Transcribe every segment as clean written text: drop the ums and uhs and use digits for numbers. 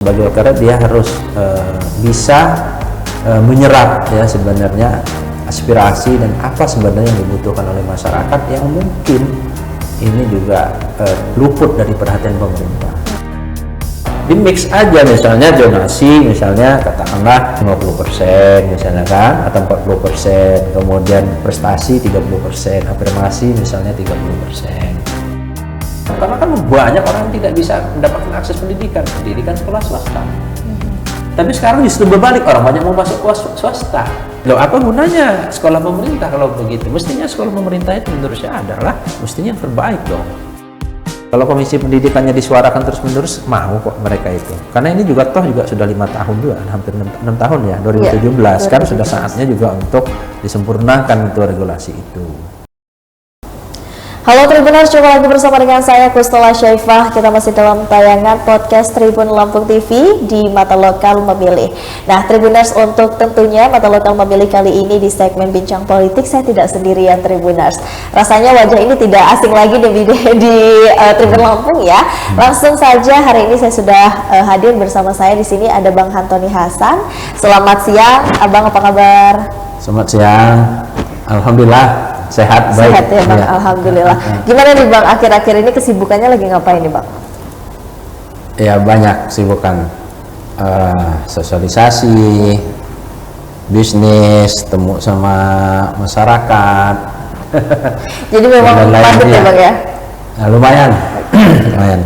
Sebagai karet dia harus bisa menyerap ya sebenarnya aspirasi dan apa sebenarnya yang dibutuhkan oleh masyarakat yang mungkin ini juga luput dari perhatian pemerintah. Di mix aja misalnya donasi misalnya katakanlah 50% misalnya kan atau 40%, kemudian prestasi 30%, afirmasi misalnya 30%. Karena kan banyak orang yang tidak bisa mendapatkan akses pendidikan sekolah swasta. Tapi sekarang justru berbalik, orang banyak mau masuk swasta. Loh, apa gunanya sekolah pemerintah kalau begitu? Mestinya sekolah pemerintah itu menurut saya adalah mestinya yang terbaik dong. Kalau komisi pendidikannya disuarakan terus-menerus, mau kok mereka itu. Karena ini juga toh juga sudah 5 tahun juga, hampir 6 tahun ya, 2017 kan sudah saatnya juga untuk disempurnakan untuk regulasi itu. Halo Tribuners, jumpa lagi bersama dengan saya Kustala Syaifah. Kita masih dalam tayangan podcast Tribun Lampung TV di Mata Lokal Memilih. Nah Tribuners, untuk tentunya Mata Lokal Memilih kali ini di segmen Bincang Politik saya tidak sendirian Tribuners. Rasanya wajah ini tidak asing lagi di Tribun Lampung ya. Langsung saja hari ini saya sudah hadir bersama saya di sini ada Bang Antoni Hasan. Selamat siang, Abang, apa kabar? Selamat siang, alhamdulillah. Sehat, baik. Sehat ya Bang, ya. Alhamdulillah. Gimana nih Bang, akhir-akhir ini kesibukannya lagi ngapain nih Bang? Ya banyak kesibukan, sosialisasi, bisnis, temu sama masyarakat. Jadi memang padat ya Bang ya? Nah, lumayan, lumayan.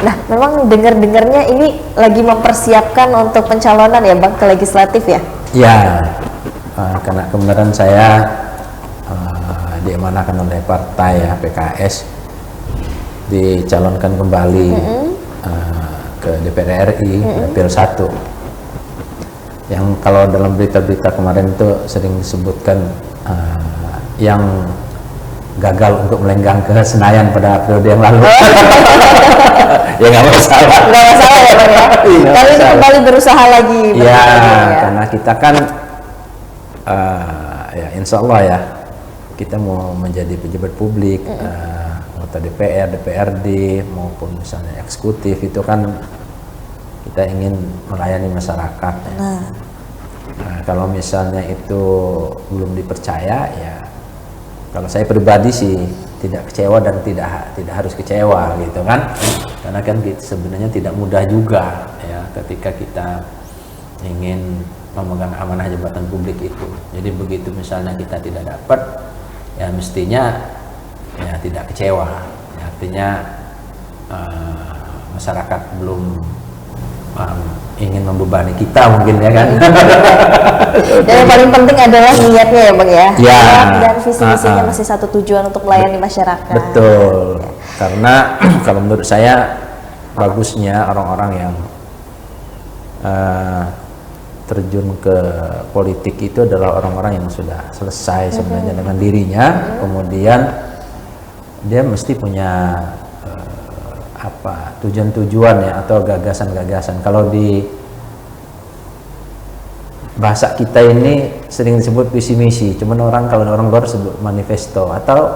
Nah memang dengar-dengarnya ini lagi mempersiapkan untuk pencalonan ya Bang ke legislatif ya? Ya, karena kemarin saya diemanakan oleh partai ya PKS dicalonkan kembali ke DPR RI Dapil 1 yang kalau dalam berita-berita kemarin itu sering disebutkan yang gagal untuk melenggang ke Senayan pada periode yang lalu. Ya nggak masalah. Nggak masalah ya Bang ya? Kali ini kembali berusaha lagi. Ya, karena kita kan ya insya Allah ya kita mau menjadi pejabat publik, anggota DPR, DPRD maupun misalnya eksekutif itu kan kita ingin melayani masyarakat. Nah, kalau misalnya itu belum dipercaya ya, kalau saya pribadi sih tidak kecewa dan tidak harus kecewa gitu kan, karena kan sebenarnya tidak mudah juga ya ketika kita ingin memegang amanah jabatan publik itu. Jadi begitu misalnya kita tidak dapat, ya mestinya ya tidak kecewa ya, artinya masyarakat belum ingin membebani kita mungkin ya kan. Dan yang paling penting adalah niatnya ya Bang ya, dan visi misinya masih satu tujuan untuk melayani masyarakat. Betul ya. Karena kalau menurut saya bagusnya orang-orang yang terjun ke politik itu adalah orang-orang yang sudah selesai sebenarnya dengan dirinya, kemudian dia mesti punya tujuan-tujuan ya atau gagasan-gagasan. Kalau di bahasa kita ini sering disebut visi misi, cuman kalau orang luar sebut manifesto, atau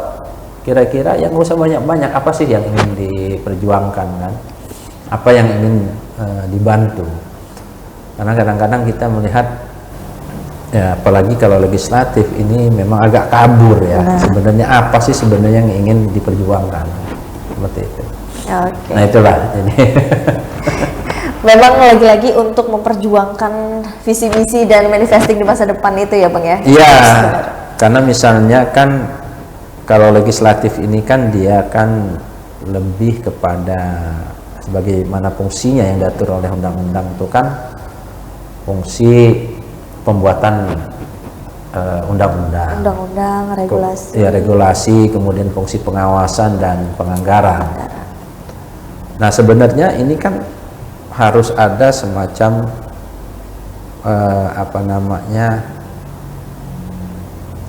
kira-kira yang nggak usah banyak-banyak, apa sih yang ingin diperjuangkan kan, apa yang ingin dibantu. Karena kadang-kadang kita melihat ya apalagi kalau legislatif ini memang agak kabur ya. Sebenarnya apa sih sebenarnya yang ingin diperjuangkan, seperti itu. Okay. Nah itulah ini. Memang lagi-lagi untuk memperjuangkan visi misi dan manifesting di masa depan itu ya Bang ya? Iya, karena misalnya kan kalau legislatif ini kan dia kan lebih kepada sebagaimana fungsinya yang diatur oleh undang-undang itu kan fungsi pembuatan undang-undang, regulasi. Ya, regulasi, kemudian fungsi pengawasan dan penganggaran. Nah, sebenarnya ini kan harus ada semacam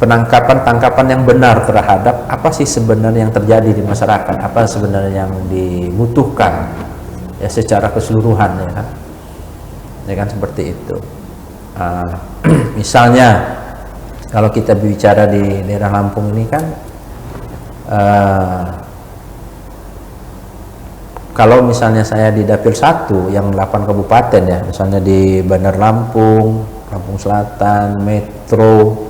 penangkapan yang benar terhadap apa sih sebenarnya yang terjadi di masyarakat, apa sebenarnya yang dibutuhkan ya secara keseluruhan ya kan. Ya kan seperti itu. Misalnya kalau kita bicara di daerah Lampung ini kan kalau misalnya saya di Dapil 1 yang 8 kabupaten ya, misalnya di Bandar Lampung, Lampung Selatan, Metro,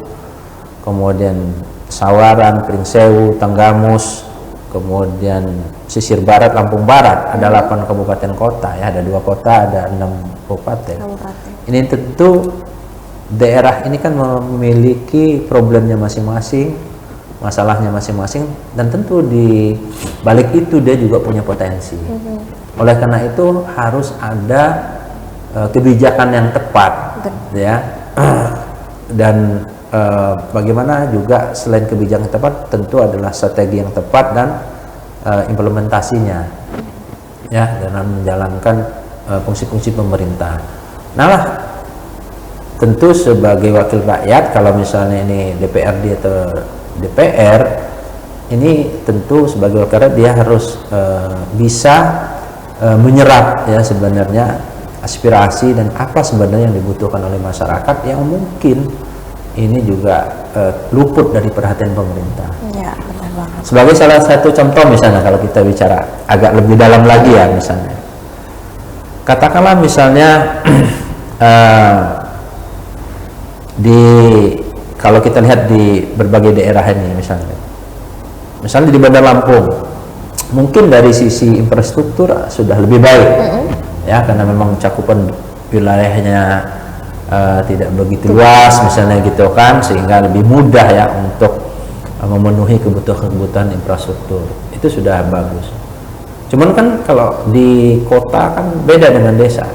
kemudian Sawaran, Pringsewu, Tanggamus, kemudian Sisir Barat, Lampung Barat, ada 8 kabupaten kota ya, ada 2 kota, ada 6 kabupaten. Ini tentu daerah ini kan memiliki problemnya masing-masing, masalahnya masing-masing, dan tentu di balik itu dia juga punya potensi. Oleh karena itu harus ada kebijakan yang tepat, ya. Dan bagaimana juga selain kebijakan yang tepat, tentu adalah strategi yang tepat dan implementasinya, ya, dalam menjalankan fungsi-fungsi pemerintah. Nah lah, tentu sebagai wakil rakyat, kalau misalnya ini DPRD atau DPR, ini tentu sebagai wakil rakyat dia harus bisa menyerap ya sebenarnya aspirasi dan apa sebenarnya yang dibutuhkan oleh masyarakat yang mungkin ini juga luput dari perhatian pemerintah. Ya, benar banget. Sebagai salah satu contoh misalnya kalau kita bicara agak lebih dalam lagi ya, misalnya katakanlah misalnya kalau kita lihat di berbagai daerah ini, misalnya di Bandar Lampung, mungkin dari sisi infrastruktur sudah lebih baik, ya, karena memang cakupan wilayahnya tidak begitu luas, misalnya gitu kan, sehingga lebih mudah ya untuk memenuhi kebutuhan infrastruktur. Itu sudah bagus. Cuman kan kalau di kota kan beda dengan desa.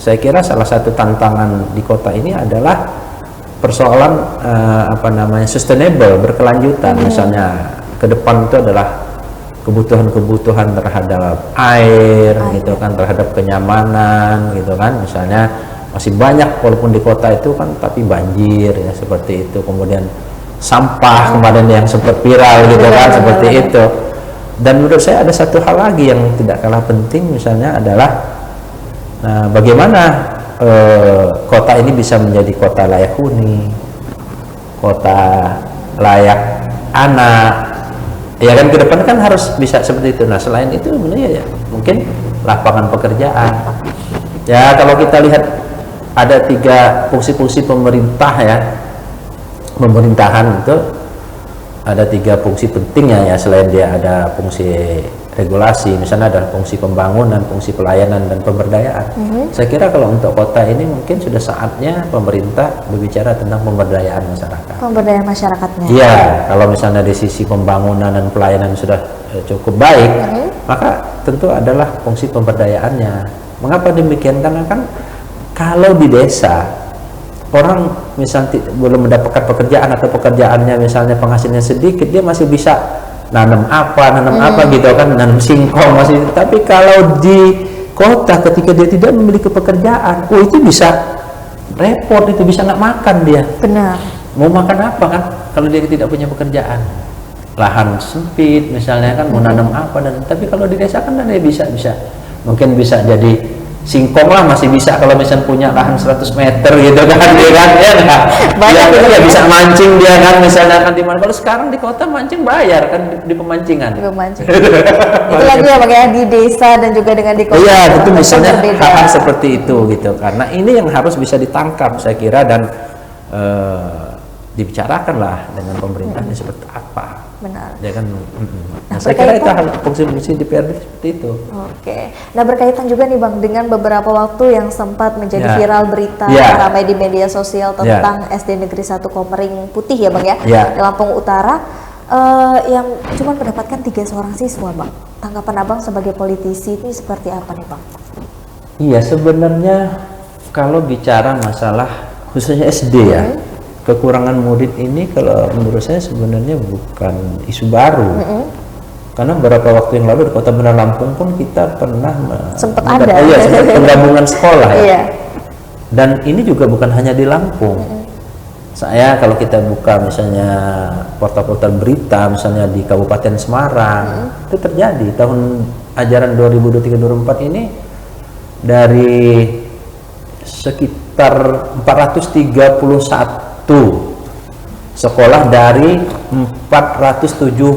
Saya kira salah satu tantangan di kota ini adalah persoalan sustainable, berkelanjutan. Misalnya ke depan itu adalah kebutuhan terhadap air, gitu kan, terhadap kenyamanan, gitu kan. Misalnya masih banyak walaupun di kota itu kan, tapi banjir ya seperti itu. Kemudian sampah kemarin yang sempat viral, gitu kan, seperti itu. Dan menurut saya ada satu hal lagi yang tidak kalah penting, misalnya adalah bagaimana kota ini bisa menjadi kota layak huni, kota layak anak, ya kan, ke depan kan harus bisa seperti itu. Nah selain itu sebenarnya ya mungkin lapangan pekerjaan ya. Kalau kita lihat ada 3 fungsi-fungsi pemerintah ya, pemerintahan itu ada 3 fungsi pentingnya ya, selain dia ada fungsi regulasi, misalnya ada fungsi pembangunan, fungsi pelayanan, dan pemberdayaan. Saya kira kalau untuk kota ini mungkin sudah saatnya pemerintah berbicara tentang pemberdayaan masyarakat. Pemberdayaan masyarakatnya. Iya, kalau misalnya di sisi pembangunan dan pelayanan sudah cukup baik, maka tentu adalah fungsi pemberdayaannya. Mengapa demikian? Karena kan kalau di desa orang misalnya belum mendapatkan pekerjaan atau pekerjaannya misalnya penghasilannya sedikit, dia masih bisa nanam apa gitu kan, nanam singkong masih. Tapi kalau di kota ketika dia tidak memiliki pekerjaan, itu bisa repot, itu bisa nggak makan dia. Benar. Mau makan apa kan kalau dia tidak punya pekerjaan? Lahan sempit misalnya kan, mau nanam apa, dan tapi kalau di desa kan dia bisa mungkin bisa jadi singkong lah, masih bisa kalau misalnya punya lahan 100 meter gitu kan, dia kan ya, ya bisa mancing dia kan, misalnya kan di mana. Kalau sekarang di kota mancing bayar kan di pemancingan. Itu lagi ya makanya di desa dan juga dengan di kota. Iya, itu misalnya hal-hal seperti itu gitu. Karena ini yang harus bisa ditangkap saya kira, dan dibicarakan lah dengan pemerintahnya seperti apa. Benar. Ya kan. Nah, saya kira itu hal fungsi-fungsi DPRD seperti itu. Oke. Nah, berkaitan juga nih Bang dengan beberapa waktu yang sempat menjadi viral berita ramai di media sosial tentang SD Negeri 1 Komering Putih ya Bang ya, di Lampung Utara, yang cuma mendapatkan 3 seorang siswa Bang. Tanggapan Abang sebagai politisi ini seperti apa nih Bang? Iya, sebenarnya kalau bicara masalah khususnya SD ya, kekurangan murid ini kalau menurut saya sebenarnya bukan isu baru. Karena beberapa waktu yang lalu di Kota Bandar Lampung pun kita pernah sempat penggabungan sekolah ya. Dan ini juga bukan hanya di Lampung. Saya kalau kita buka misalnya portal-portal berita misalnya di Kabupaten Semarang, itu terjadi tahun ajaran 2023-2024 ini dari sekitar 431 sekolah dari 478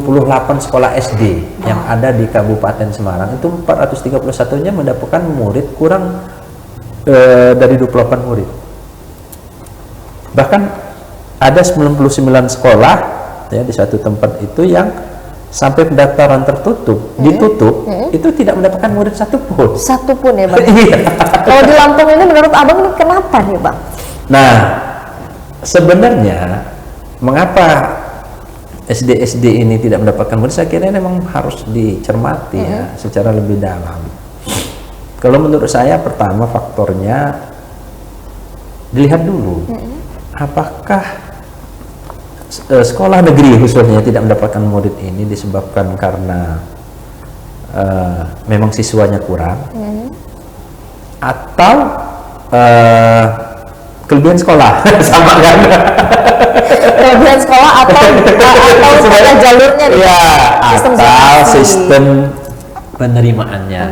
sekolah SD yang ada di Kabupaten Semarang. Itu 431-nya mendapatkan murid kurang dari 28 murid. Bahkan ada 99 sekolah ya di satu tempat itu yang sampai pendaftaran ditutup, itu tidak mendapatkan murid satupun. Satupun ya Bang? Iya. Kalau di Lampung ini menurut Abang ini kenapa nih Bang? Nah, sebenarnya mengapa SD ini tidak mendapatkan murid, saya kira memang harus dicermati ya secara lebih dalam. Kalau menurut saya pertama faktornya dilihat dulu apakah sekolah negeri khususnya tidak mendapatkan murid ini disebabkan karena memang siswanya kurang atau kelebihan sekolah sama kan? Kelebihan sekolah atau jalurnya nih, ya, atau sistem penerimaannya,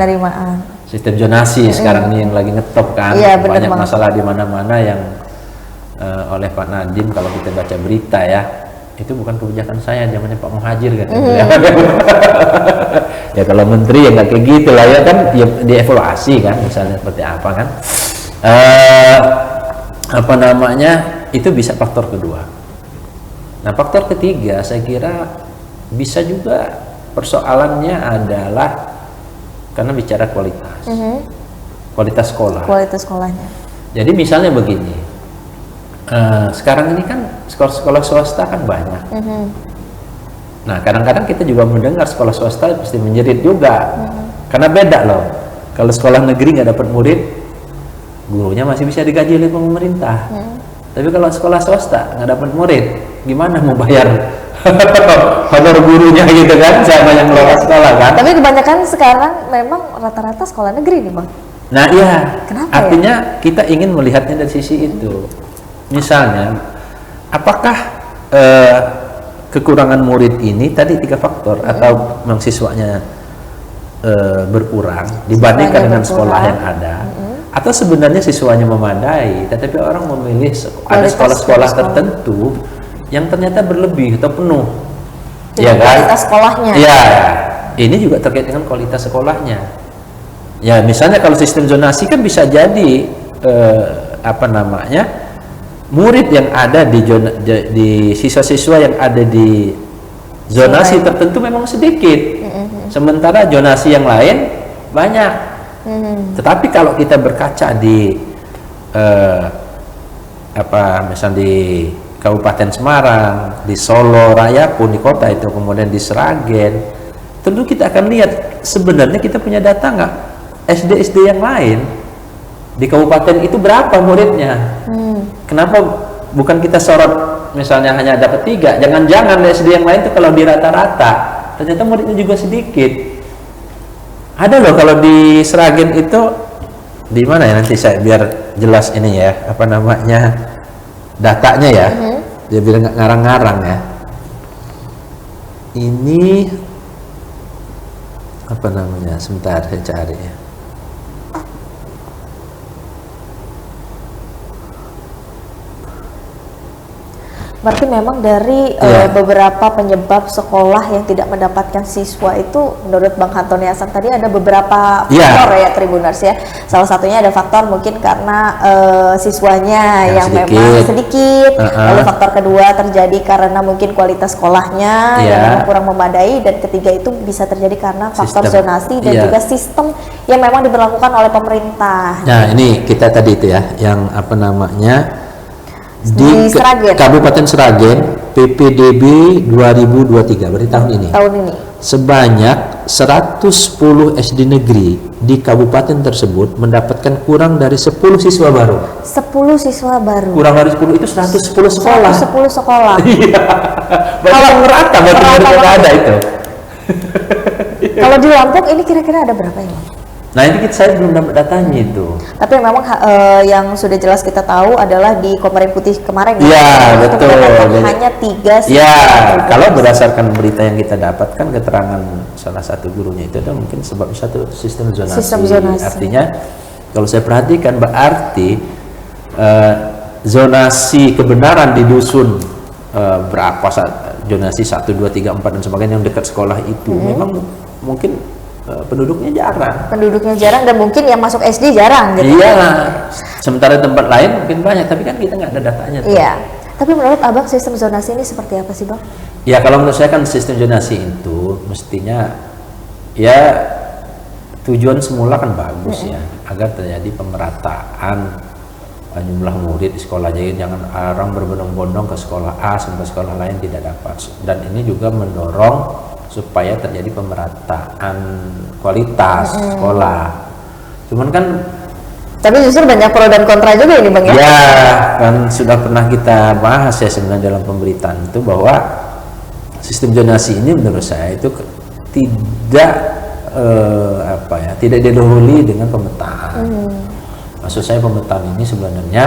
sistem zonasi sekarang ini yang lagi ngetop kan. Banyak masalah di mana-mana yang oleh Pak Nadiem, kalau kita baca berita ya, itu bukan kebijakan saya, zamannya Pak Muhajir kan. Ya kalau menteri ya nggak kayak gitu lah ya kan, ya dievaluasi kan, misalnya seperti apa kan. Apa namanya, itu bisa faktor kedua. Nah, faktor ketiga saya kira bisa juga persoalannya adalah karena bicara kualitas, kualitas sekolah. Kualitas sekolahnya. Jadi misalnya begini, sekarang ini kan sekolah-sekolah swasta kan banyak. Nah, kadang-kadang kita juga mendengar sekolah swasta pasti menjerit juga, karena beda loh. Kalau sekolah negeri nggak dapat murid, gurunya masih bisa digaji oleh pemerintah. Tapi kalau sekolah swasta nggak dapat murid, gimana mau bayar honor gurunya gitu kan, sama yang ngelola sekolah kan? Tapi kebanyakan sekarang memang rata-rata sekolah negeri nih Bang. Nah iya, kenapa artinya kita ingin melihatnya dari sisi itu. Misalnya, apakah kekurangan murid ini tadi 3 faktor atau memang siswanya berkurang dibandingkan dengan sekolah yang ada? Atau sebenarnya siswanya memadai, tetapi orang memilih ada sekolah-sekolah tertentu yang ternyata berlebih atau penuh, ya kan? Kualitas sekolahnya. Ya, ini juga terkait dengan kualitas sekolahnya. Ya, misalnya kalau sistem zonasi kan bisa jadi apa namanya, murid yang ada di siswa-siswa yang ada di zonasi tertentu memang sedikit, sementara zonasi yang lain banyak. Tetapi kalau kita berkaca di misalnya di Kabupaten Semarang, di Solo Raya pun, di kota itu, kemudian di Sragen, tentu kita akan lihat sebenarnya kita punya data nggak SD yang lain di kabupaten itu berapa muridnya. Kenapa bukan kita sorot misalnya hanya dapat 3, jangan-jangan SD yang lain itu kalau di rata-rata ternyata muridnya juga sedikit. Ada loh kalau di Sragen itu, di mana ya, nanti saya biar jelas ini ya, apa namanya, datanya ya, dia bilang nggak ngarang-ngarang ya. Ini apa namanya, sebentar saya cari ya. Berarti memang dari beberapa penyebab sekolah yang tidak mendapatkan siswa itu, menurut Bang Antoni Hasan tadi ada beberapa faktor ya Tribuners ya. Salah satunya ada faktor mungkin karena siswanya yang memang sedikit. Lalu faktor kedua terjadi karena mungkin kualitas sekolahnya yang memang kurang memadai, dan ketiga itu bisa terjadi karena faktor zonasi dan juga sistem yang memang diberlakukan oleh pemerintah. Nah, ini kita tadi itu ya, yang apa namanya, di Sragen. Kabupaten Sragen, PPDB 2023 berarti tahun ini. Sebanyak 110 SD negeri di kabupaten tersebut mendapatkan kurang dari 10 siswa baru. 10 siswa baru. Kurang dari 10 itu 110 sekolah. 110 sekolah. Iya. Kalau merata berarti tidak ada itu. Kalau di Lampung ini kira-kira ada berapa ya? Nah, ini saya belum dapat datanya itu. Tapi memang yang sudah jelas kita tahu adalah di Komering Putih kemarin. Iya, betul. Hanya 3 siswa. Ya, kalau berdasarkan berita yang kita dapatkan, keterangan salah satu gurunya itu ada mungkin sebab satu sistem zonasi. Artinya, kalau saya perhatikan berarti zonasi kebenaran di dusun berapa zonasi 1, 2, 3, 4 dan sebagainya yang dekat sekolah itu memang mungkin penduduknya jarang. Penduduknya jarang dan mungkin yang masuk SD jarang gitu. Iya, sementara tempat lain mungkin banyak, tapi kan kita nggak ada datanya. Iya. Tapi menurut Abang sistem zonasi ini seperti apa sih, Bang? Ya kalau menurut saya kan sistem zonasi itu mestinya ya tujuan semula kan bagus ya, agar terjadi pemerataan jumlah murid di sekolah. Jadi jangan orang berbondong-bondong ke sekolah A sampai sekolah lain tidak dapat. Dan ini juga mendorong supaya terjadi pemerataan kualitas sekolah. Cuman kan tapi justru banyak pro dan kontra juga ini, Bang, ya? Ya, kan sudah pernah kita bahas ya sebenarnya dalam pemberitaan itu bahwa sistem zonasi ini menurut saya itu tidak tidak didahului dengan pemetaan. Maksud saya pemetaan ini sebenarnya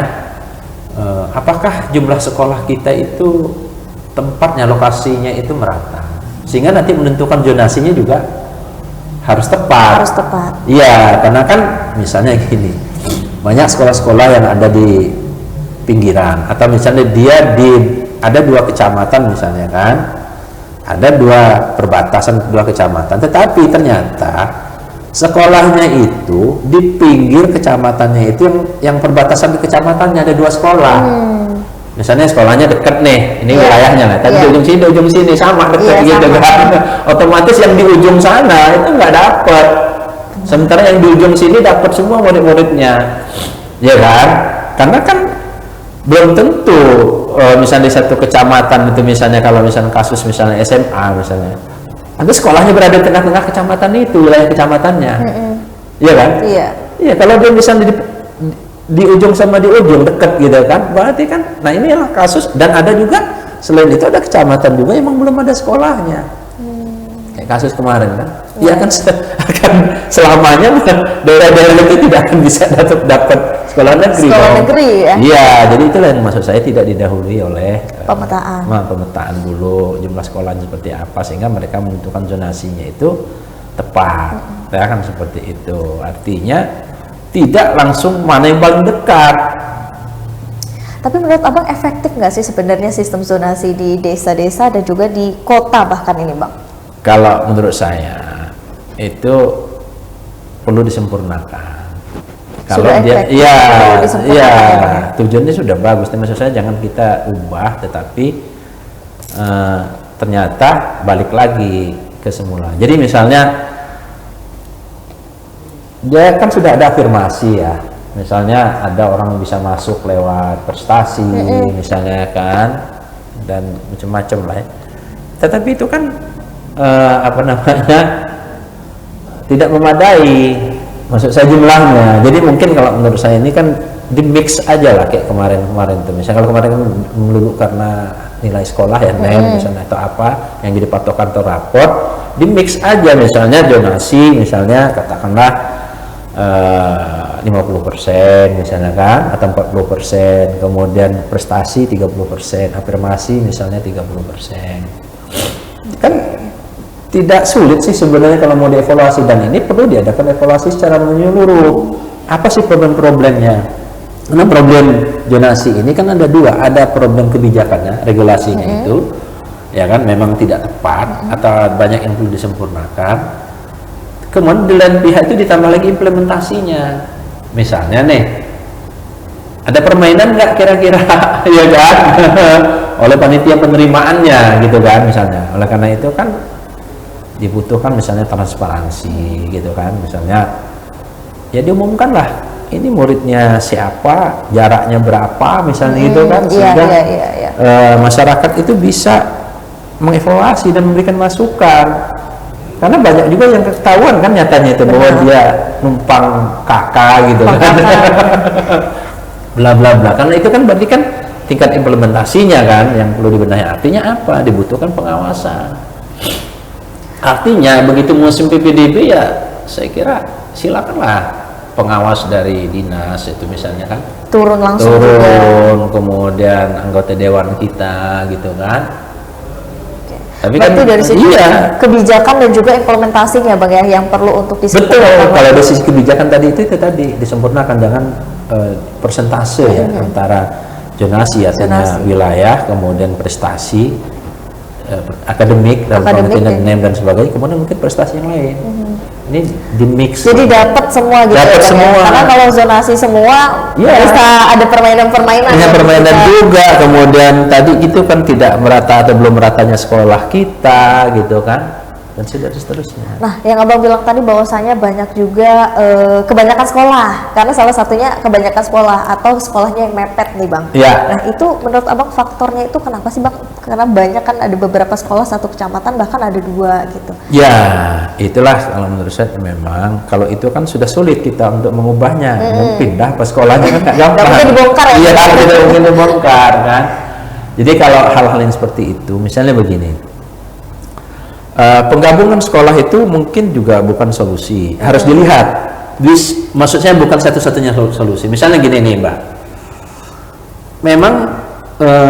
apakah jumlah sekolah kita itu tempatnya, lokasinya itu merata, sehingga nanti menentukan zonasinya juga harus tepat. Harus tepat. Iya, karena kan misalnya gini, banyak sekolah-sekolah yang ada di pinggiran atau misalnya dia ada 2 kecamatan misalnya kan, ada 2 perbatasan 2 kecamatan, tetapi ternyata sekolahnya itu di pinggir kecamatannya itu yang perbatasan di kecamatannya ada 2 sekolah. Misalnya sekolahnya dekat nih, ini wilayahnya lah, tapi di ujung sini sama dekat gitu kan. Otomatis yang di ujung sana itu nggak dapet, sementara yang di ujung sini dapat semua murid-muridnya, ya kan? Karena kan belum tentu misalnya di satu kecamatan itu, misalnya kalau misalnya kasus misalnya SMA misalnya, tapi sekolahnya berada di tengah-tengah kecamatan itu, wilayah kecamatannya, iya kan? Iya, kalau dia misalnya di ujung sama di ujung dekat gitu kan, berarti kan, nah inilah kasus. Dan ada juga selain itu ada kecamatan juga emang belum ada sekolahnya, kayak kasus kemarin kan, ya kan akan selamanya daerah-daerah itu tidak akan bisa dapat sekolah negeri. Sekolah negeri ya. Iya, jadi itulah yang maksud saya tidak didahului oleh pemetaan. Pemetaan dulu jumlah sekolah seperti apa sehingga mereka menentukan zonasinya itu tepat. Ya kan seperti itu. Artinya tidak langsung mana yang paling dekat. Tapi menurut Abang efektif nggak sih sebenarnya sistem zonasi di desa-desa dan juga di kota bahkan ini, Bang? Kalau menurut saya itu perlu disempurnakan. Kalau dia tujuannya sudah bagus, tapi maksud saya jangan kita ubah, tetapi ternyata balik lagi ke semula. Jadi misalnya dia kan sudah ada afirmasi ya, misalnya ada orang bisa masuk lewat prestasi misalnya kan, dan macam-macam lah ya. Tetapi itu kan tidak memadai, maksud saya jumlahnya. Jadi mungkin kalau menurut saya ini kan di mix aja lah kayak kemarin tuh. Misalnya kalau kemarin kan melulu karena nilai sekolah ya misalnya atau apa yang jadi patokan atau rapor, di mix aja misalnya zonasi misalnya katakanlah 50% misalnya kan, atau 40%, kemudian prestasi 30%, afirmasi misalnya 30%. Kan tidak sulit sih sebenarnya kalau mau dievaluasi, dan ini perlu diadakan evaluasi secara menyeluruh. Apa sih problem-problemnya? Karena problem zonasi ini kan ada 2, ada problem kebijakannya, regulasinya itu, ya kan memang tidak tepat atau banyak yang perlu disempurnakan. Kemudian di lain pihak itu ditambah lagi implementasinya. Misalnya nih, ada permainan nggak kira-kira, ya kan, oleh panitia penerimaannya gitu kan misalnya. Oleh karena itu kan dibutuhkan misalnya transparansi gitu kan, misalnya ya diumumkanlah ini muridnya siapa, jaraknya berapa misalnya gitu kan, sehingga masyarakat itu bisa mengevaluasi dan memberikan masukan. Karena banyak juga yang ketahuan kan nyatanya itu bahwa dia numpang kakak gitu kan, bla bla bla. Karena itu kan berarti kan tingkat implementasinya kan yang perlu dibenahi. Artinya apa? Dibutuhkan pengawasan. Artinya begitu musim PPDB ya saya kira silakanlah pengawas dari dinas itu misalnya kan turun langsung juga. Kemudian anggota dewan kita gitu kan. Tapi berarti kan dari sisi kebijakan dan juga implementasinya Bang ya yang perlu untuk disempurnakan. Betul, kalau dari sisi kebijakan tadi itu tadi disempurnakan, jangan persentase ya antara zonasi artinya wilayah kemudian prestasi akademik dalam Akademik, pengertian ya. NEM dan sebagainya, kemudian mungkin prestasi yang lain. Ini di mix. Jadi dapat semua gitu Dapat ya, Bang, semua. ya? Karena kalau zonasi semua Iya. bisa ada permainan-permainan. Punya yang permainan kita- juga, kemudian tadi itu kan tidak merata atau belum meratanya sekolah kita gitu kan, dan seterusnya. Nah, yang Abang bilang tadi bahwasanya banyak juga kebanyakan sekolah, karena salah satunya kebanyakan sekolah atau sekolahnya yang mepet nih Bang. Ya. Nah, itu menurut Abang faktornya itu kenapa sih Bang? Karena banyak kan ada beberapa sekolah satu kecamatan bahkan ada 2 gitu. Ya, itulah kalau menurut saya memang kalau itu kan sudah sulit kita untuk mengubahnya. Mau pindah ke sekolahnya kan nggak gampang. Nggak mungkin dibongkar ya? Iya, tidak mungkin dibongkar kan. Jadi kalau hal-hal yang seperti itu, misalnya begini. Penggabungan sekolah itu mungkin juga bukan solusi. Harus dilihat. Maksudnya bukan satu-satunya solusi. Misalnya gini nih, Mbak. Memang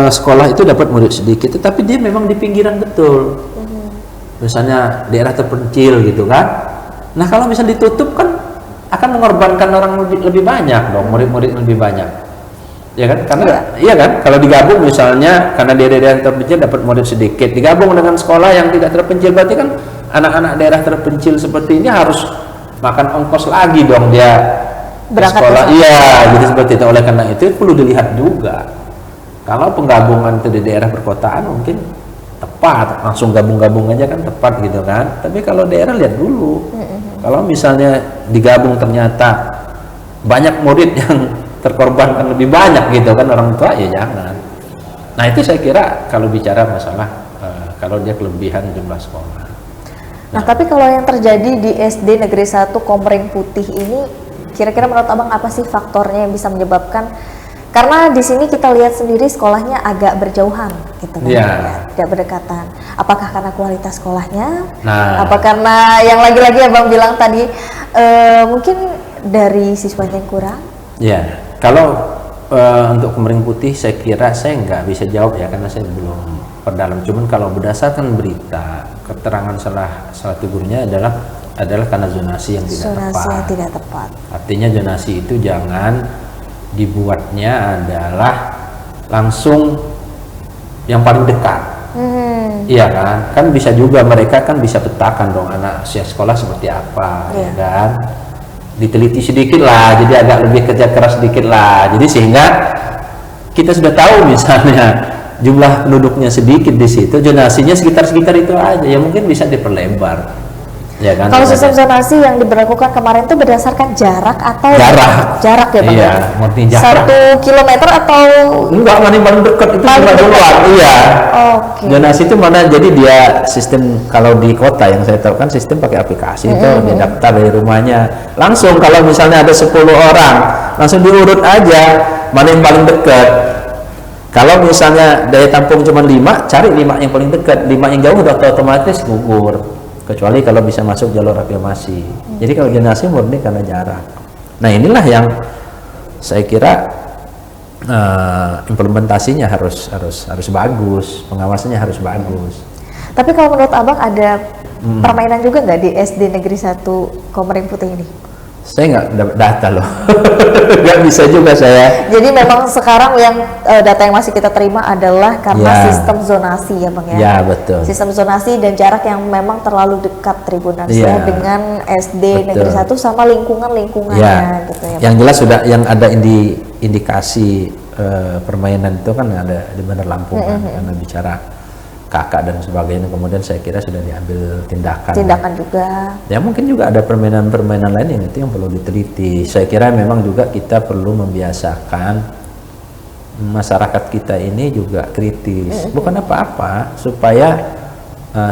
sekolah itu dapat murid sedikit, tetapi dia memang di pinggiran betul. Misalnya daerah terpencil gitu kan. Nah, kalau misalnya ditutup kan akan mengorbankan orang lebih banyak dong, murid-murid lebih banyak. Ya kan? Karena iya kan, kalau digabung misalnya karena daerah terpencil dapat murid sedikit, digabung dengan sekolah yang tidak terpencil, berarti kan anak-anak daerah terpencil seperti ini harus makan ongkos lagi dong dia ke Berangkat sekolah. ke sana. Iya, jadi seperti itu. Oleh karena itu perlu dilihat juga. Kalau penggabungan itu di daerah perkotaan mungkin tepat, langsung gabung-gabung aja kan tepat gitu kan. Tapi kalau daerah lihat dulu. Kalau misalnya digabung ternyata banyak murid yang terkorbankan lebih banyak gitu kan orang tua, ya jangan. Nah itu saya kira kalau bicara masalah kalau dia kelebihan jumlah sekolah. Nah, tapi kalau yang terjadi di SD Negeri 1 Komering Putih ini, kira-kira menurut Abang apa sih faktornya yang bisa menyebabkan? Karena di sini kita lihat sendiri sekolahnya agak berjauhan, gitu kan, Iya. ya, tidak berdekatan. Apakah karena kualitas sekolahnya? Nah. Apa karena yang lagi-lagi Abang bilang tadi mungkin dari siswanya yang kurang? Ya, kalau untuk Komering Putih saya kira saya nggak bisa jawab ya karena saya belum perdalam. Cuman kalau berdasarkan berita, keterangan salah satu gurunya adalah karena zonasi yang tidak Zonasi tepat. yang tidak tepat. Artinya zonasi itu jangan dibuatnya adalah langsung yang paling dekat. Iya kan? Kan bisa juga mereka kan bisa petakan dong anak usia sekolah seperti apa, ya kan? Diteliti sedikit lah, jadi agak lebih kerja keras sedikit lah. Jadi sehingga kita sudah tahu misalnya jumlah penduduknya sedikit di situ, zonasinya sekitar itu aja, ya mungkin bisa diperlebar. Ya kan? Kalau sistem zonasi yang diberlakukan kemarin itu berdasarkan jarak atau jarak ya Bang? Iya, murni jarak. 1 kilometer atau Enggak, paling dekat itu cuma duluan. Iya. Oke. Zonasi itu mana? Jadi dia sistem kalau di kota yang saya tahu kan sistem pakai aplikasi itu dia daftar dari rumahnya. Langsung kalau misalnya ada 10 orang, langsung diurut aja mana yang paling dekat. Kalau misalnya daya tampung cuma 5, cari 5 yang paling dekat. 5 yang jauh udah otomatis gugur. Kecuali kalau bisa masuk jalur aklimasi. Jadi kalau zonasi murni karena jarak. Nah, inilah yang saya kira implementasinya harus bagus, pengawasannya harus bagus. Tapi kalau menurut Abang ada permainan juga nggak di SD Negeri 1 Komering Putih ini? Saya nggak dapat data loh, nggak bisa juga saya. Jadi memang sekarang yang data yang masih kita terima adalah karena Ya. sistem zonasi ya Bang ya? Ya, betul. Sistem zonasi dan jarak yang memang terlalu dekat Tribuners Ya. ya dengan SD Betul. Negeri 1 sama lingkungannya Ya, gitu ya. yang jelas sudah yang ada indikasi permainan itu kan ada di Bandar Lampung kan, karena bicara kakak dan sebagainya, kemudian saya kira sudah diambil tindakan Juga. ya mungkin juga ada permainan-permainan lain yang itu yang perlu diteliti. Saya kira memang juga kita perlu membiasakan masyarakat kita ini juga kritis, bukan apa-apa supaya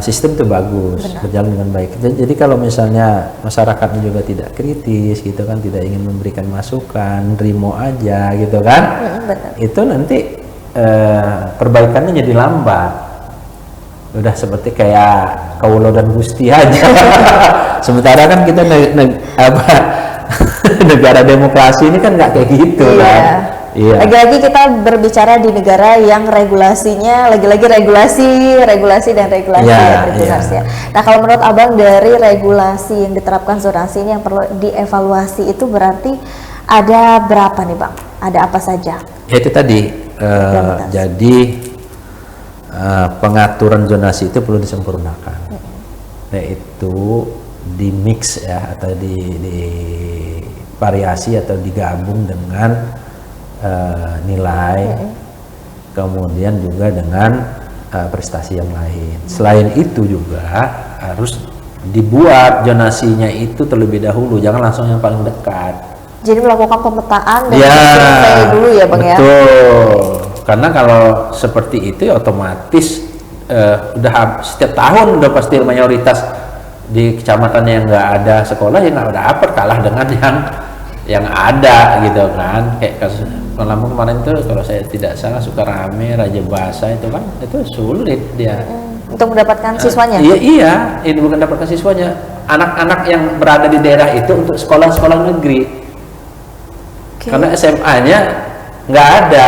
sistem itu bagus, berjalan dengan baik. Jadi kalau misalnya masyarakatnya juga tidak kritis gitu kan, tidak ingin memberikan masukan, terima aja gitu kan, Benar. itu nanti perbaikannya jadi lambat. Udah seperti kayak Kaulo dan Gusti aja. Sementara kan kita negara demokrasi ini kan nggak kayak gitu kan. Iya. Lagi-lagi kita berbicara di negara yang regulasinya lagi-lagi regulasi dan regulasi Ya, Tribuners ya. ya. Nah, kalau menurut Abang dari regulasi yang diterapkan zonasi ini yang perlu dievaluasi itu berarti ada berapa nih Bang? Ada apa saja? Ya itu tadi. Prioritas. Jadi pengaturan zonasi itu perlu disempurnakan, yaitu di mix ya, atau di variasi atau digabung dengan nilai, kemudian juga dengan prestasi yang lain. Selain itu juga harus dibuat zonasinya itu terlebih dahulu, jangan langsung yang paling dekat. Jadi melakukan pemetaan dan Ya, survei dulu ya Bang ya. betul. Karena kalau seperti itu ya otomatis udah setiap tahun udah pasti mayoritas di kecamatan yang nggak ada sekolah ya nggak dapat, kalah dengan yang ada gitu kan. Kayak kasus Lampung kemarin tuh kalau saya tidak salah Sukarame, Raja Basa itu kan itu sulit dia. Untuk mendapatkan siswanya. Iya, ini bukan dapatkan siswanya. Anak-anak yang berada di daerah itu untuk sekolah-sekolah negeri. Karena SMA-nya nggak ada.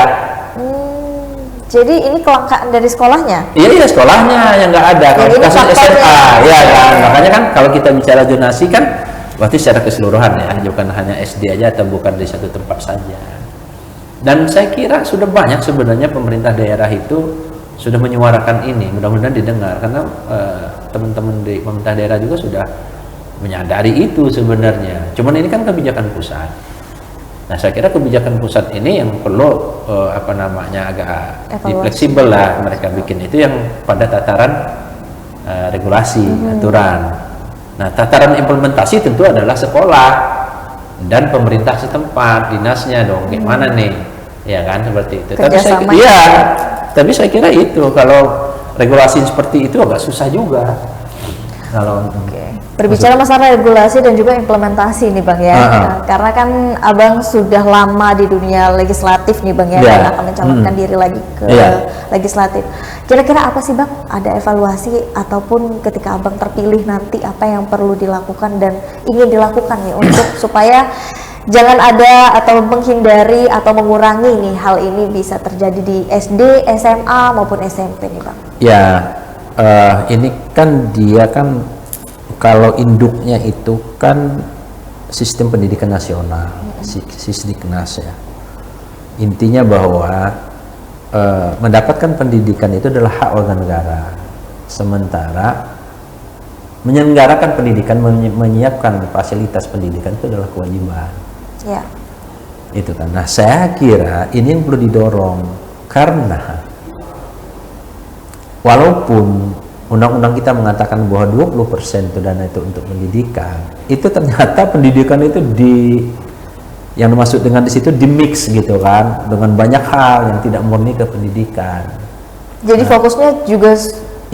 Jadi ini kelangkaan dari sekolahnya? Iya sekolahnya yang nggak ada. Kalau kasus SMA, ya kan. Makanya kan kalau kita bicara zonasi kan berarti secara keseluruhan ya, bukan hanya SD aja atau bukan di satu tempat saja. Dan saya kira sudah banyak sebenarnya pemerintah daerah itu sudah menyuarakan ini. Mudah-mudahan didengar karena teman-teman di pemerintah daerah juga sudah menyadari itu sebenarnya. Cuman ini kan kebijakan pusat. Nah, saya kira kebijakan pusat ini yang perlu agak fleksibel lah mereka bikin itu yang pada tataran regulasi, aturan. Nah, tataran implementasi tentu adalah sekolah dan pemerintah setempat, dinasnya dong, gimana nih, ya kan seperti itu. Tapi saya kira itu kalau regulasi seperti itu agak susah juga. Kalau berbicara masalah regulasi dan juga implementasi nih Bang ya, karena kan Abang sudah lama di dunia legislatif nih Bang ya, dan akan mencalonkan diri lagi ke legislatif. Kira-kira apa sih Bang, ada evaluasi ataupun ketika Abang terpilih nanti apa yang perlu dilakukan dan ingin dilakukan nih untuk supaya jangan ada atau menghindari atau mengurangi nih hal ini bisa terjadi di SD, SMA maupun SMP nih Bang? Ya, ini kan dia kan kalau induknya itu kan sistem pendidikan nasional, Sisdiknas ya. Intinya bahwa mendapatkan pendidikan itu adalah hak warga negara. Sementara menyelenggarakan pendidikan, menyiapkan fasilitas pendidikan itu adalah kewajiban. Ya. Itu kan. Nah, saya kira ini yang perlu didorong karena walaupun undang-undang kita mengatakan bahwa 20% itu dana itu untuk pendidikan, itu ternyata pendidikan itu yang dimaksud dengan di situ dimix gitu kan dengan banyak hal yang tidak murni ke pendidikan. Jadi fokusnya juga 20%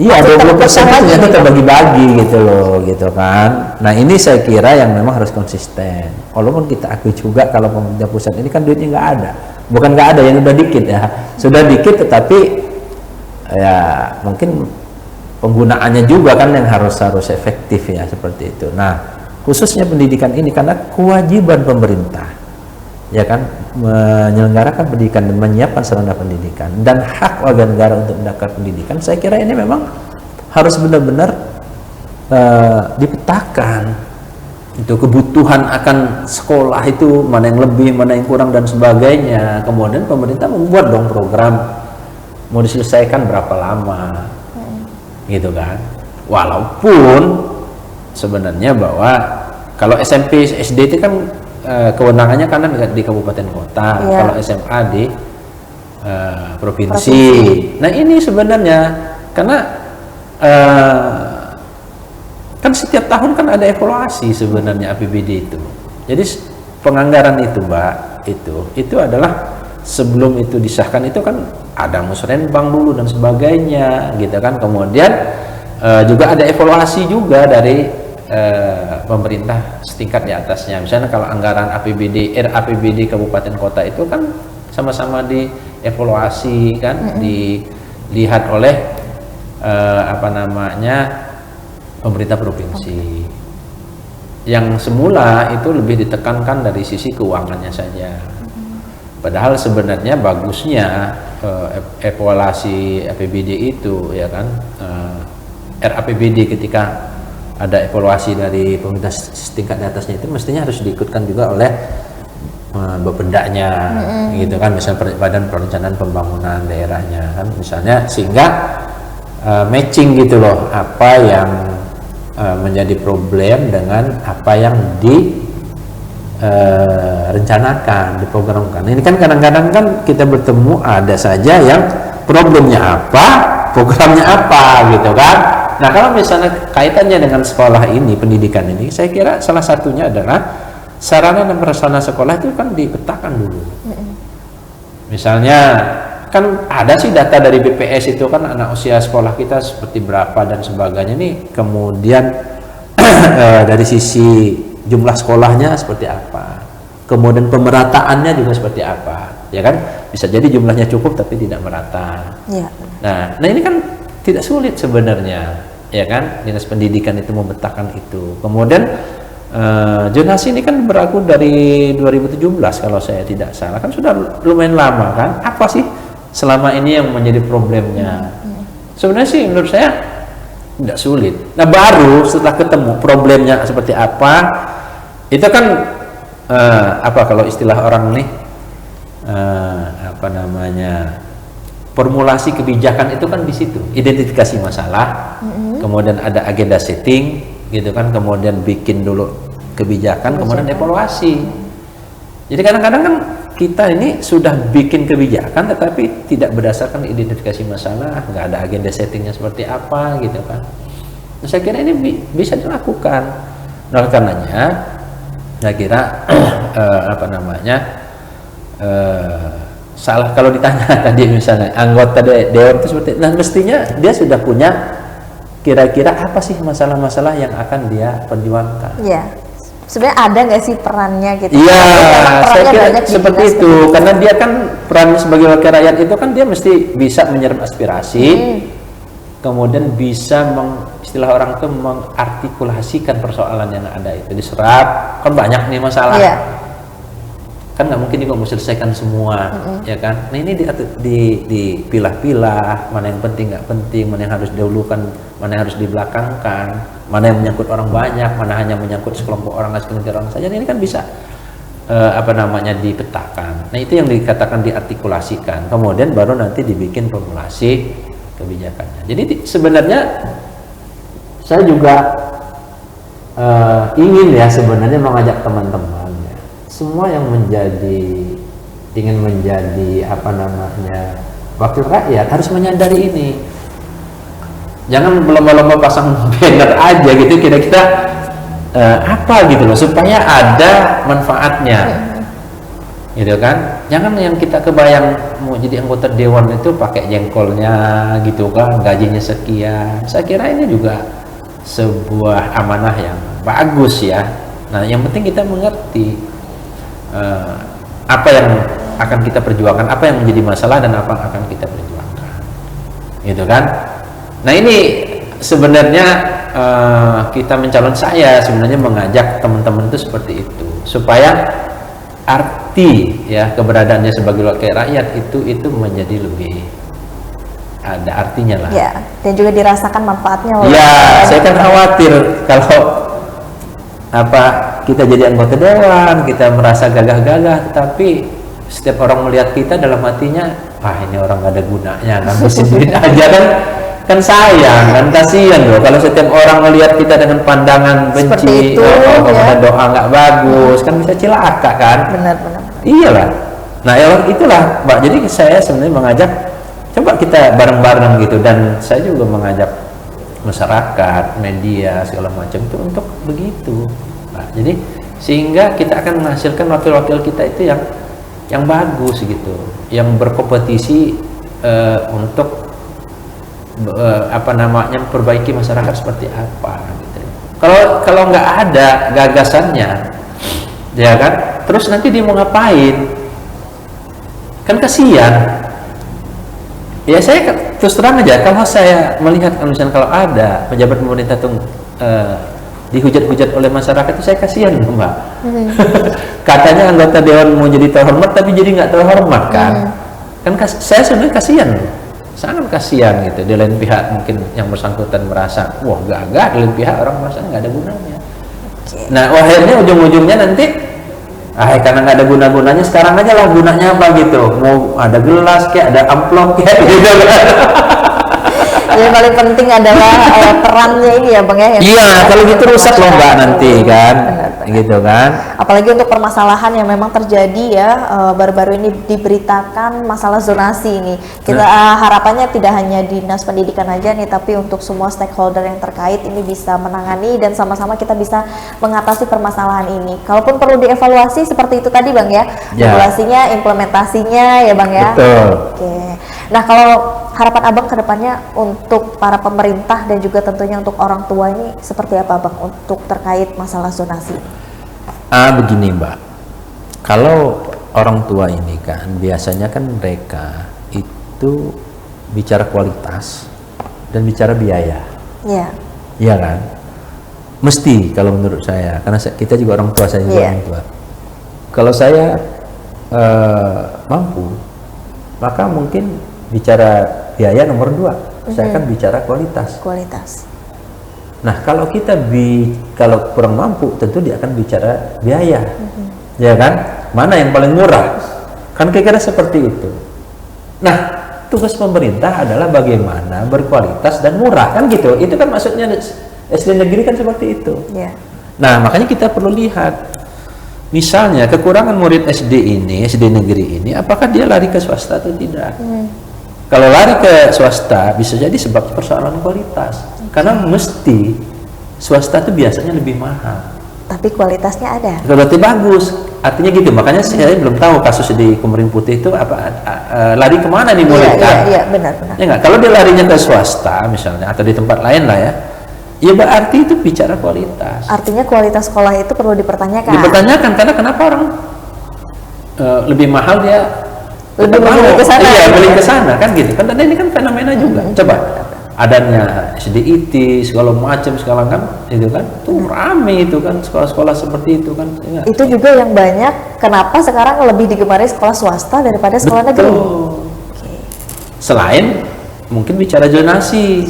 itu terbagi-bagi gitu loh, gitu kan. Nah, ini saya kira yang memang harus konsisten. Walaupun kita akui juga kalau pemerintah pusat ini kan duitnya nggak ada. Bukan nggak ada, yang udah dikit ya. Sudah dikit tetapi ya mungkin penggunaannya juga kan yang harus efektif ya, seperti itu. Nah, khususnya pendidikan ini karena kewajiban pemerintah ya kan menyelenggarakan pendidikan dan menyiapkan sarana pendidikan dan hak warga negara untuk mendapatkan pendidikan. Saya kira ini memang harus benar-benar dipetakan itu kebutuhan akan sekolah itu mana yang lebih, mana yang kurang dan sebagainya. Kemudian pemerintah membuat dong program mau diselesaikan berapa lama gitu kan. Walaupun sebenarnya bahwa kalau SMP SD itu kan kewenangannya karena di kabupaten kota, kalau SMA di provinsi. Nah, ini sebenarnya karena kan setiap tahun kan ada evaluasi sebenarnya APBD itu. Jadi penganggaran itu Mbak itu adalah sebelum itu disahkan itu kan ada musrenbang dulu dan sebagainya gitu kan. Kemudian juga ada evaluasi juga dari pemerintah setingkat di atasnya. Misalnya kalau anggaran APBD, RAPBD kabupaten kota itu kan sama-sama dievaluasi kan, dilihat oleh pemerintah provinsi. Yang semula itu lebih ditekankan dari sisi keuangannya saja. Padahal sebenarnya bagusnya evaluasi APBD itu ya kan, RAPBD ketika ada evaluasi dari pemerintah setingkat di atasnya itu mestinya harus diikutkan juga oleh bepedanya, gitu kan, misalnya Badan Perencanaan Pembangunan daerahnya kan, misalnya, sehingga matching gitu loh, apa yang menjadi problem dengan apa yang rencanakan, diprogramkan. Ini kan kadang-kadang kan kita bertemu ada saja yang problemnya apa, programnya apa, gitu kan. Nah, kalau misalnya kaitannya dengan sekolah ini, pendidikan ini, saya kira salah satunya adalah sarana dan prasarana sekolah itu kan dipetakan dulu. Misalnya kan ada sih data dari BPS itu kan anak usia sekolah kita seperti berapa dan sebagainya nih, kemudian dari sisi jumlah sekolahnya seperti apa, kemudian pemerataannya juga seperti apa, ya kan, bisa jadi jumlahnya cukup tapi tidak merata. Ya. Nah ini kan tidak sulit sebenarnya, ya kan, Dinas Pendidikan itu memetakan itu. Kemudian zonasi ini kan berlaku dari 2017 kalau saya tidak salah, kan sudah lumayan lama kan. Apa sih selama ini yang menjadi problemnya? Sebenarnya sih menurut saya tidak sulit. Nah, baru setelah ketemu problemnya seperti apa, itu kan apa kalau istilah orang nih, apa namanya, formulasi kebijakan itu kan di situ, identifikasi masalah, kemudian ada agenda setting, gitu kan, kemudian bikin dulu kebijakan, kemudian evaluasi. Jadi kadang-kadang kan kita ini sudah bikin kebijakan tetapi tidak berdasarkan identifikasi masalah, nggak ada agenda settingnya seperti apa, gitu kan. Nah, saya kira ini bisa dilakukan. Nah, karenanya saya kira apa namanya, salah kalau ditanya tadi misalnya anggota dewan itu seperti, nah mestinya dia sudah punya kira-kira apa sih masalah-masalah yang akan dia perjuangkan. Iya. Sebenarnya ada nggak sih perannya gitu? Iya, saya kira seperti itu. Karena dia kan peran sebagai wakil rakyat itu kan dia mesti bisa menyerap aspirasi, kemudian bisa istilah orang itu mengartikulasikan persoalan yang ada itu diserap. Kan banyak nih masalah. Iya. Kan nggak mungkin juga mau selesaikan semua, ya kan? Nah ini dipilah-pilah, mana yang penting nggak penting, mana yang harus didahulukan, mana yang harus dibelakangkan, mana yang menyangkut orang banyak, mana hanya menyangkut sekelompok orang, sekelompok orang saja. Ini kan bisa apa namanya, dipetakan. Nah itu yang dikatakan diartikulasikan, kemudian baru nanti dibikin formulasi kebijakannya. Jadi sebenarnya saya juga ingin ya sebenarnya mengajak teman-teman, semua yang ingin menjadi apa namanya wakil rakyat harus menyadari ini. Jangan berlomba-lomba pasang banner aja gitu, kira-kira apa gitu loh, supaya ada manfaatnya, gitu kan. Jangan yang kita kebayang mau jadi anggota dewan itu pakai jengkolnya gitu kan, gajinya sekian. Saya kira ini juga sebuah amanah yang bagus ya. Nah yang penting kita mengerti apa yang akan kita perjuangkan, apa yang menjadi masalah dan apa yang akan kita perjuangkan, gitu kan. Nah ini sebenarnya kita mencalon, saya sebenarnya mengajak teman-teman itu seperti itu, supaya arti ya keberadaannya sebagai wakil rakyat itu menjadi lebih ada artinya lah. Ya, dan juga dirasakan manfaatnya. Ya, saya kan khawatir kalau apa kita jadi anggota dewan, kita merasa gagah-gagah, tapi setiap orang melihat kita dalam hatinya, ini orang gak ada gunanya, ngabisin duit aja kan sayang, kan kasihan loh kalau setiap orang melihat kita dengan pandangan benci, kemudian doa nggak bagus, kan bisa cilaka kan. Benar-benar. Iyalah. Nah itulah Mbak, jadi saya sebenarnya mengajak, coba kita bareng-bareng gitu, dan saya juga mengajak masyarakat, media, segala macam itu untuk begitu. Nah, jadi sehingga kita akan menghasilkan wakil-wakil kita itu yang bagus gitu, yang berkompetisi untuk apa namanya memperbaiki masyarakat seperti apa gitu. Kalau nggak ada gagasannya, ya kan, terus nanti dia mau ngapain? Kan kasihan. Ya saya terus terang aja, kalau saya melihat misalnya kalau ada pejabat pemerintah tuh dihujat-hujat oleh masyarakat, itu saya kasihan Mbak. Katanya anggota dewan mau jadi terhormat tapi jadi nggak terhormat kan. Kan saya sebenarnya kasihan loh, sangat kasihan gitu. Di lain pihak mungkin yang bersangkutan merasa wah gagah, di lain pihak orang merasa nggak ada gunanya. Nah akhirnya ujung-ujungnya nanti Karena nggak ada guna-gunanya, sekarang aja lah gunanya apa gitu. Mau ada gelas kayak, ada amplop kayak gitu kan. Yang paling penting adalah perannya ini ya Bang ya. Iya, kalau gitu rusak loh Mbak nanti kan. Gitu kan. Apalagi untuk permasalahan yang memang terjadi ya, baru-baru ini diberitakan masalah zonasi ini. Kita harapannya tidak hanya Dinas Pendidikan aja nih, tapi untuk semua stakeholder yang terkait ini bisa menangani dan sama-sama kita bisa mengatasi permasalahan ini. Kalaupun perlu dievaluasi seperti itu tadi Bang ya, evaluasinya, implementasinya ya Bang ya. Betul. Oke. Nah, kalau harapan Abang ke depannya untuk para pemerintah dan juga tentunya untuk orang tua ini seperti apa Bang untuk terkait masalah zonasi? Begini Mbak, kalau orang tua ini kan biasanya kan mereka itu bicara kualitas dan bicara biaya. Iya. Iya kan? Mesti kalau menurut saya, karena kita juga orang tua, saya juga orang tua. Kalau saya mampu, maka mungkin bicara biaya nomor 2, saya akan bicara kualitas. Nah, kalau kita kalau kurang mampu, tentu dia akan bicara biaya, ya kan? Mana yang paling murah? Kan kira-kira seperti itu. Nah, tugas pemerintah adalah bagaimana berkualitas dan murah, kan gitu. Itu kan maksudnya SD negeri kan seperti itu. Nah, makanya kita perlu lihat, misalnya kekurangan murid SD negeri ini, apakah dia lari ke swasta atau tidak? Kalau lari ke swasta, bisa jadi sebab persoalan kualitas. Karena mesti swasta itu biasanya lebih mahal. Tapi kualitasnya ada. Berarti bagus. Artinya gitu. Makanya saya belum tahu kasus di Kumarin Putih itu lari kemana nih muridnya? Iya, benar. Ya enggak? Kalau dia larinya ke swasta misalnya atau di tempat lain lah ya berarti itu bicara kualitas. Artinya kualitas sekolah itu perlu dipertanyakan. Dipertanyakan karena kenapa orang lebih mahal dia lebih memilih ke sana. Iya, beli ke sana kan gitu. Kan ini kan fenomena juga. Coba adanya SDIT segala macam sekarang kan itu kan tuh rame itu kan sekolah-sekolah seperti itu kan. Ya. Itu juga yang banyak kenapa sekarang lebih digemari sekolah swasta daripada sekolah negeri. Selain mungkin bicara zonasi.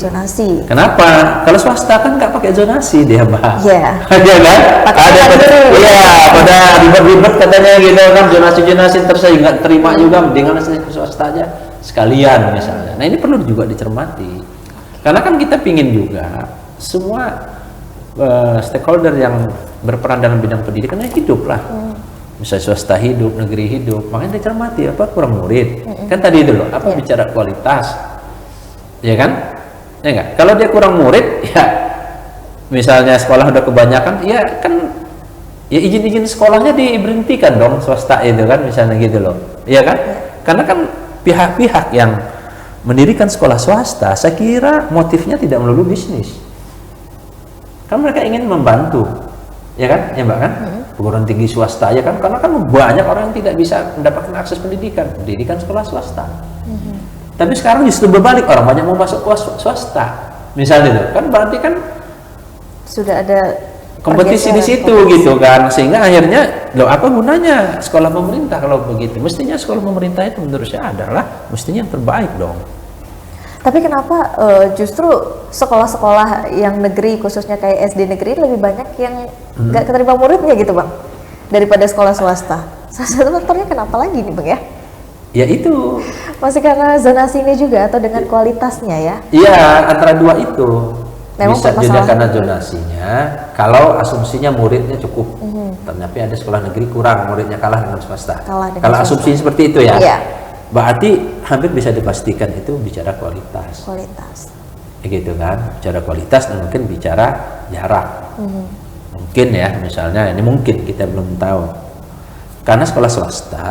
Kenapa? Kalau swasta kan nggak pakai zonasi dia Mbak. Iya. Iya kan? Pada ribet-ribet katanya gitu kan, zonasi terus saya nggak terima juga, dengan saya ke swasta aja sekalian misalnya. Nah ini perlu juga dicermati. Karena kan kita pingin juga semua stakeholder yang berperan dalam bidang pendidikan hidup lah. Misalnya swasta hidup, negeri hidup, makanya dicermati apa kurang murid. Kan tadi itu loh, apa bicara kualitas. Ya kan? Ya enggak? Kalau dia kurang murid, ya misalnya sekolah udah kebanyakan, ya kan ya izin-izin sekolahnya diberhentikan dong swasta itu kan, misalnya gitu loh. Iya kan? Karena kan pihak-pihak yang mendirikan sekolah swasta, saya kira motifnya tidak melulu bisnis. Kan mereka ingin membantu. Ya kan? Ya Mbak kan? Perguruan tinggi swasta ya kan, karena kan banyak orang yang tidak bisa mendapatkan akses pendidikan sekolah swasta. Tapi sekarang justru berbalik, orang banyak mau masuk ke swasta misalnya itu kan, berarti kan sudah ada kompetisi di situ gitu kan, sehingga akhirnya loh apa gunanya sekolah pemerintah kalau begitu? Mestinya sekolah pemerintah itu menurut saya adalah mestinya yang terbaik dong. Tapi kenapa justru sekolah-sekolah yang negeri, khususnya kayak SD negeri, lebih banyak yang nggak keterima muridnya gitu Bang daripada sekolah swasta? Salah satu faktornya kenapa lagi nih Bang ya? Ya itu masih karena zonasi ini juga atau dengan kualitasnya ya? Iya, antara dua itu. Memang bisa juga karena zonasinya, kalau asumsinya muridnya cukup, tapi ada sekolah negeri kurang, muridnya kalah dengan swasta. Kalau asumsi seperti itu ya, berarti hampir bisa dipastikan itu bicara kualitas. Gitu kan, bicara kualitas dan mungkin bicara jarak. Mungkin ya, misalnya ini mungkin kita belum tahu. Karena sekolah swasta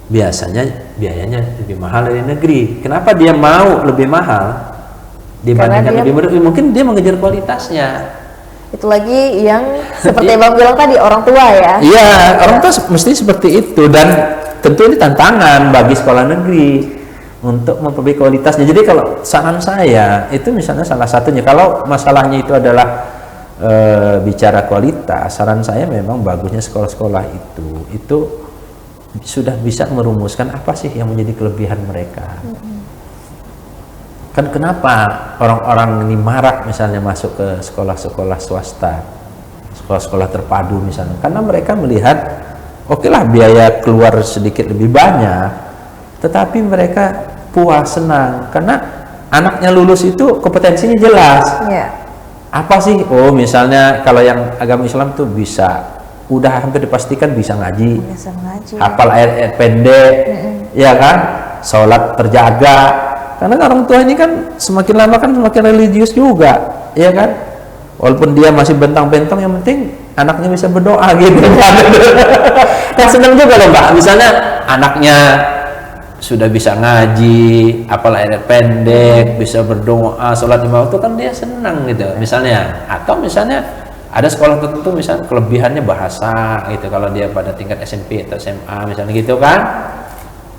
biasanya biayanya lebih mahal dari negeri. Kenapa dia mau lebih mahal dibandingkan lebih murah? Mungkin dia mengejar kualitasnya. Itu lagi yang seperti Bang bilang tadi, orang tua ya. Iya, orang tua mesti seperti itu, dan tentu ini tantangan bagi sekolah negeri untuk memperbaiki kualitasnya. Jadi kalau saran saya itu misalnya salah satunya, kalau masalahnya itu adalah bicara kualitas, saran saya memang bagusnya sekolah-sekolah itu sudah bisa merumuskan apa sih yang menjadi kelebihan mereka. Kan kenapa orang-orang ini marak misalnya masuk ke sekolah-sekolah swasta, sekolah-sekolah terpadu misalnya, karena mereka melihat oke lah biaya keluar sedikit lebih banyak, tetapi mereka puas, senang karena anaknya lulus itu kompetensinya jelas. Apa sih? Oh misalnya kalau yang agama Islam tuh bisa, udah hampir dipastikan bisa ngaji, hafal ayat-ayat pendek, ya kan, sholat terjaga. Karena orang tua ini kan semakin lama kan semakin religius juga, ya kan. Walaupun dia masih bentang-bentang, yang penting anaknya bisa berdoa gitu. Kan senang juga loh Mbak. Misalnya anaknya sudah bisa ngaji, hafal ayat pendek, bisa berdoa, sholat 5 waktu, kan dia senang gitu. Misalnya, atau misalnya ada sekolah tertentu misalnya kelebihannya bahasa gitu, kalau dia pada tingkat SMP atau SMA misalnya gitu kan,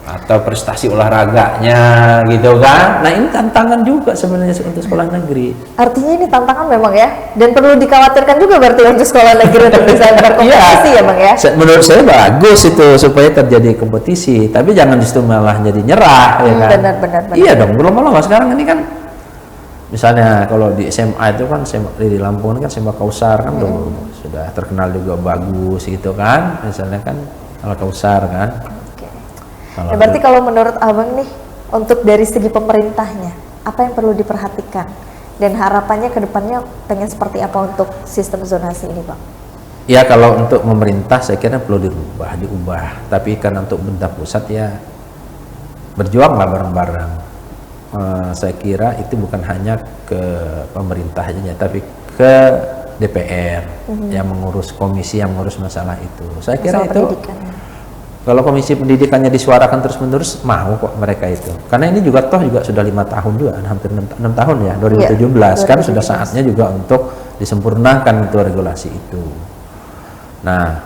atau prestasi olahraganya gitu kan. Nah ini tantangan juga sebenarnya untuk sekolah negeri. Artinya ini tantangan memang ya, dan perlu dikhawatirkan juga berarti untuk sekolah negeri untuk bisa berkompetisi ya Bang ya. Menurut saya bagus itu supaya terjadi kompetisi, tapi jangan justru malah jadi nyerah ya kan. Benar. Iya dong, belum sekarang ini kan. Misalnya kalau di SMA itu kan di Lampung kan SMA Kausar kan sudah terkenal juga bagus gitu kan, misalnya kan Al Kausar kan. Ya, berarti kalau menurut Abang nih, untuk dari segi pemerintahnya, apa yang perlu diperhatikan dan harapannya ke depannya pengen seperti apa untuk sistem zonasi ini Bang? Ya kalau untuk pemerintah saya kira perlu diubah, tapi kan untuk pemerintah pusat ya berjuanglah bareng-bareng. Saya kira itu bukan hanya ke pemerintahnya, tapi ke DPR yang mengurus komisi yang mengurus masalah itu. Saya kira itu kalau komisi pendidikannya disuarakan terus-menerus, mau kok mereka itu. Karena ini juga sudah 5 tahun juga, hampir 6 tahun ya, 2017 kan sudah saatnya juga untuk disempurnakan untuk regulasi itu. Nah,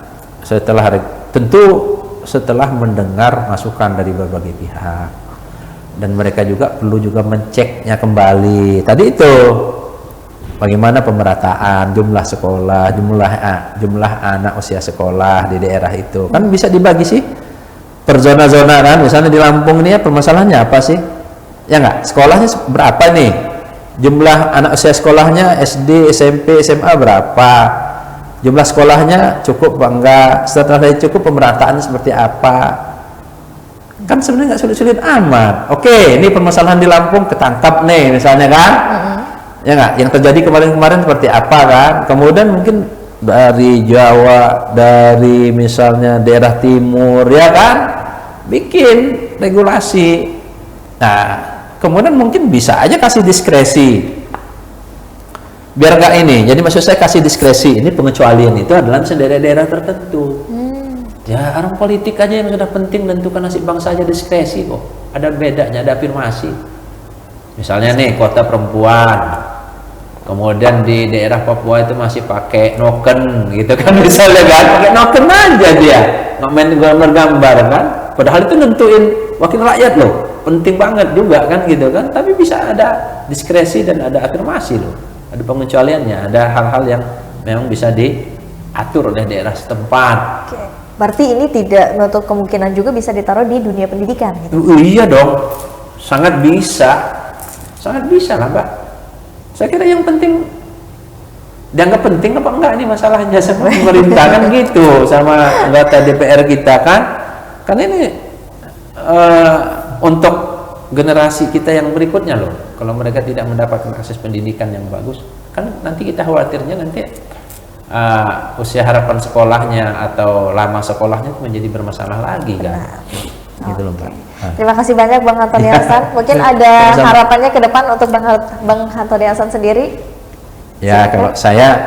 setelah mendengar masukan dari berbagai pihak, dan mereka juga perlu menceknya kembali. Tadi itu bagaimana pemerataan jumlah sekolah, jumlah anak usia sekolah di daerah itu. Kan bisa dibagi sih per zona-zona kan. Misalnya di Lampung ini ya permasalahannya apa sih? Ya enggak, sekolahnya berapa nih? Jumlah anak usia sekolahnya SD, SMP, SMA berapa? Jumlah sekolahnya cukup apa enggak? Setelah itu cukup, pemerataannya seperti apa? Kan sebenarnya nggak sulit-sulit amat. Oke, ini permasalahan di Lampung ketangkap nih misalnya kan. Ya nggak, yang terjadi kemarin-kemarin seperti apa kan, kemudian mungkin dari Jawa, dari misalnya daerah timur ya kan, bikin regulasi. Nah kemudian mungkin bisa aja kasih diskresi biar nggak ini. Jadi maksud saya kasih diskresi, ini pengecualian itu adalah daerah-daerah tertentu. Ya orang politik aja yang sudah penting menentukan nasib bangsa aja diskresi kok, ada bedanya, ada afirmasi. Misalnya nih kota perempuan, kemudian di daerah Papua itu masih pakai noken gitu kan, misalnya kan, pakai noken aja dia, nggak main gambar kan, padahal itu nentuin wakil rakyat loh, penting banget juga kan gitu kan, tapi bisa ada diskresi dan ada afirmasi loh, ada pengecualiannya, ada hal-hal yang memang bisa diatur oleh daerah setempat. Berarti ini tidak menutup kemungkinan juga bisa ditaruh di dunia pendidikan gitu? Iya dong, sangat bisa lah Mbak. Saya kira yang penting, dianggap penting apa enggak ini masalahnya sama pemerintah kan gitu, sama anggota DPR kita kan. Karena ini untuk generasi kita yang berikutnya loh, kalau mereka tidak mendapatkan akses pendidikan yang bagus, kan nanti kita khawatirnya nanti usia harapan sekolahnya atau lama sekolahnya itu menjadi bermasalah lagi kan. Gitu loh Mbak. Terima kasih banyak Bang Antoni Hasan. Mungkin ada harapannya ke depan untuk Bang Antoni Hasan sendiri? Ya, kalau saya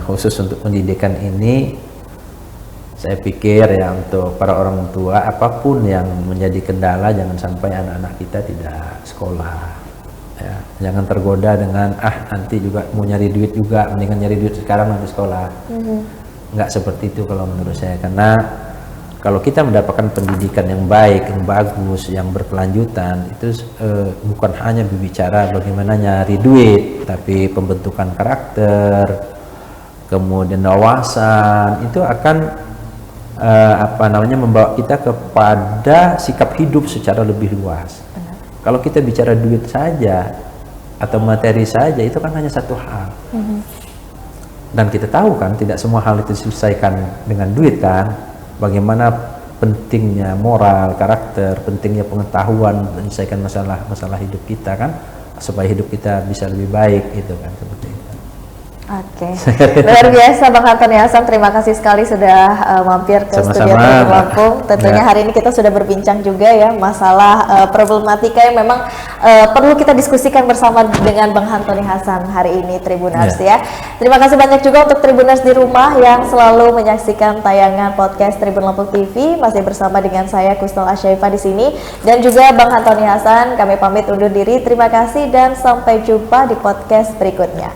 khusus untuk pendidikan ini, saya pikir ya untuk para orang tua, apapun yang menjadi kendala, jangan sampai anak-anak kita tidak sekolah. Ya, jangan tergoda dengan nanti juga mau nyari duit juga, mendingan nyari duit sekarang nanti sekolah. Nggak seperti itu kalau menurut saya, karena kalau kita mendapatkan pendidikan yang baik, yang bagus, yang berkelanjutan, itu bukan hanya berbicara bagaimana nyari duit, tapi pembentukan karakter, kemudian wawasan, itu akan membawa kita kepada sikap hidup secara lebih luas. Kalau kita bicara duit saja atau materi saja, itu kan hanya satu hal. Dan kita tahu kan tidak semua hal itu diselesaikan dengan duit kan. Bagaimana pentingnya moral, karakter, pentingnya pengetahuan menyelesaikan masalah hidup kita kan, supaya hidup kita bisa lebih baik itu kan, seperti itu. Oke, luar biasa Bang Antoni Hasan, terima kasih sekali sudah mampir ke studio Tribun Lampung. Tentunya hari ini kita sudah berbincang juga ya masalah problematika yang memang perlu kita diskusikan bersama dengan Bang Antoni Hasan hari ini, Tribuners ya. Terima kasih banyak juga untuk Tribuners di rumah yang selalu menyaksikan tayangan podcast Tribun Lampung TV. Masih bersama dengan saya Kusnul Asyaifah di sini dan juga Bang Antoni Hasan. Kami pamit undur diri. Terima kasih dan sampai jumpa di podcast berikutnya.